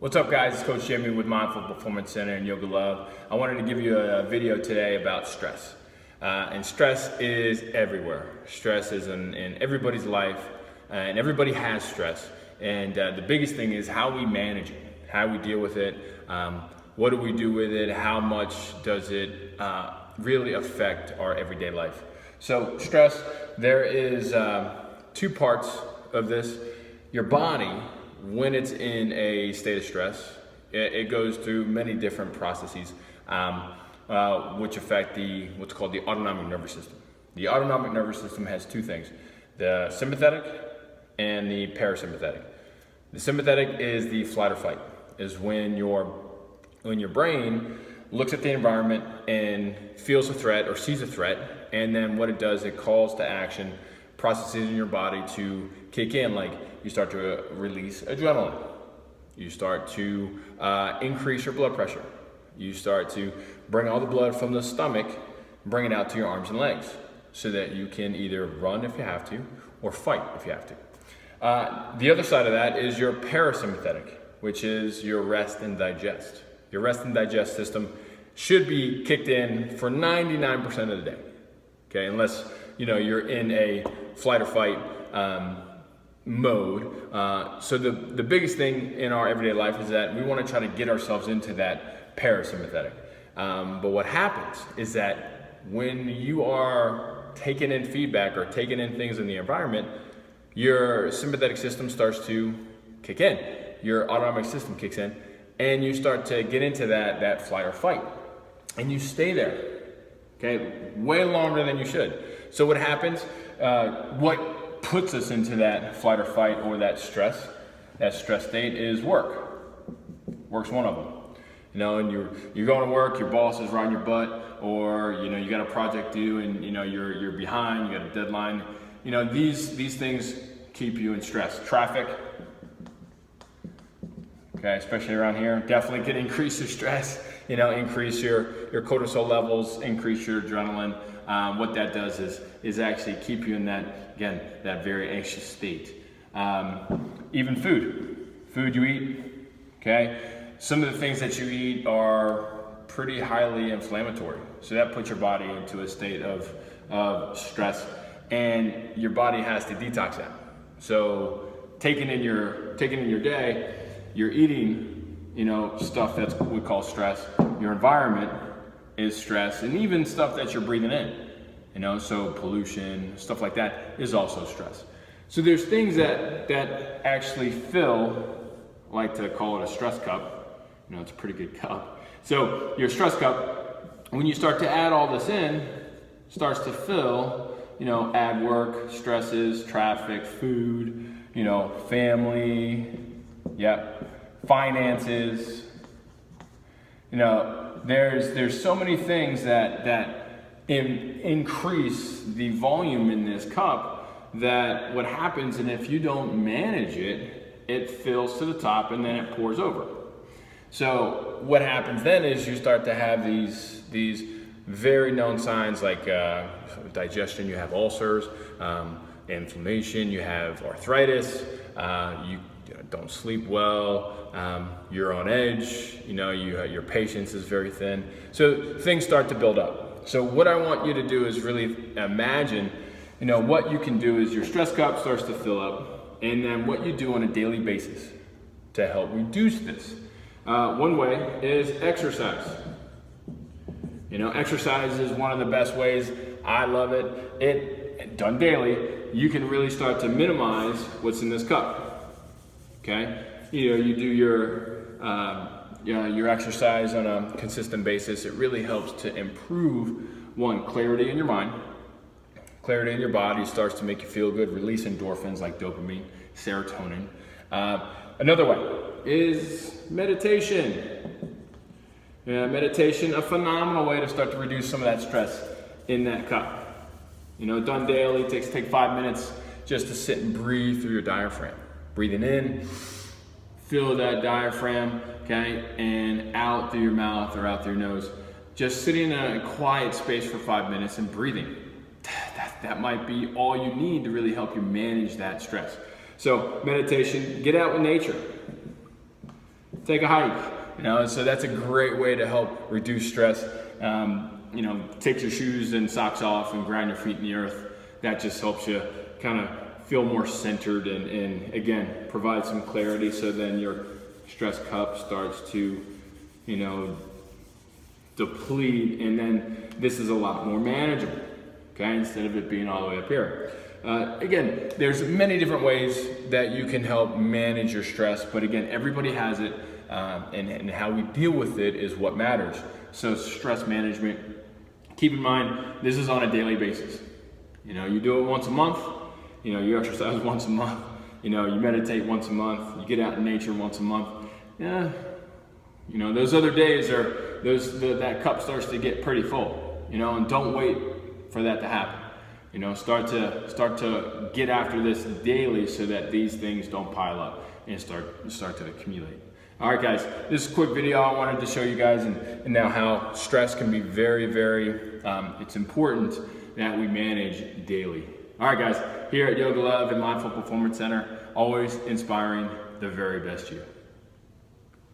What's up, guys? It's Coach Jimmy with Mindful Performance Center and Yoga Love. I wanted to give you a video today about stress. And stress is everywhere. Stress is in everybody's life, and everybody has stress. And the biggest thing is how we manage it, how we deal with it, what do we do with it, how much does it really affect our everyday life. So stress, there is two parts of this. Your body, when it's in a state of stress, it goes through many different processes which affect what's called the autonomic nervous system. The autonomic nervous system has two things, the sympathetic and the parasympathetic. The sympathetic is the flight or fight, is when your brain looks at the environment and feels a threat or sees a threat, and then what it does, it calls to action processes in your body to kick in, like you start to release adrenaline. You start to increase your blood pressure. You start to bring all the blood from the stomach, bring it out to your arms and legs so that you can either run if you have to or fight if you have to. The other side of that is your parasympathetic, which is your rest and digest. Your rest and digest system should be kicked in for 99% of the day, okay? Unless you're in a flight or fight mode. So the biggest thing in our everyday life is that we want to try to get ourselves into that parasympathetic. But what happens is that when you are taking in feedback or taking in things in the environment, your sympathetic system starts to kick in. Your autonomic system kicks in, and you start to get into that flight or fight. And you stay there, okay, way longer than you should. So what happens, what puts us into that flight or fight or that stress state is work. Work's one of them. And you're going to work, your boss is riding your butt, or you got a project due and you're behind, you got a deadline. These things keep you in stress. Traffic, okay, especially around here, definitely can increase your stress, increase your cortisol levels, increase your adrenaline. What that does is actually keep you in that very anxious state. Even food you eat, okay? Some of the things that you eat are pretty highly inflammatory. So that puts your body into a state of stress, and your body has to detox that. So taking in your day, you're eating, stuff that's what we call stress. Your environment is stress, and even stuff that you're breathing in, so pollution, stuff like that is also stress. So there's things that actually fill, I like to call it a stress cup. It's a pretty good cup. So your stress cup, when you start to add all this in, starts to fill, add work, stresses, traffic, food, family, finances, there's so many things that increase the volume in this cup, that what happens, and if you don't manage it, it fills to the top and then it pours over. So what happens then is you start to have these very known signs like digestion. You have ulcers, inflammation, you have arthritis, you don't sleep well, you're on edge, your patience is very thin. So things start to build up. So what I want you to do is really imagine, what you can do is your stress cup starts to fill up, and then what you do on a daily basis to help reduce this. One way is exercise. Exercise is one of the best ways. I love it. Done daily, you can really start to minimize what's in this cup. Okay, you do your exercise on a consistent basis. It really helps to improve, one, clarity in your mind, clarity in your body starts to make you feel good, release endorphins like dopamine, serotonin. Another way is meditation. Meditation, a phenomenal way to start to reduce some of that stress in that cup. Done daily, take 5 minutes just to sit and breathe through your diaphragm. Breathing in, feel that diaphragm, okay, and out through your mouth or out through your nose. Just sitting in a quiet space for 5 minutes and breathing. That might be all you need to really help you manage that stress. So meditation, get out with nature. take a hike. So that's a great way to help reduce stress. Take your shoes and socks off and ground your feet in the earth. That just helps you kind of feel more centered and again, provide some clarity, so then your stress cup starts to, deplete, and then this is a lot more manageable, okay, instead of it being all the way up here. Again, there's many different ways that you can help manage your stress, but again, everybody has it, and how we deal with it is what matters. So stress management, keep in mind, this is on a daily basis. You do it once a month, you exercise once a month, you meditate once a month, you get out in nature once a month. Yeah, those other days that cup starts to get pretty full, and don't wait for that to happen. Start to get after this daily so that these things don't pile up and start to accumulate. All right, guys, this is a quick video I wanted to show you guys, and now how stress can be very, very, it's important that we manage daily. All right, guys, here at Yoga Love and Mindful Performance Center, always inspiring the very best you.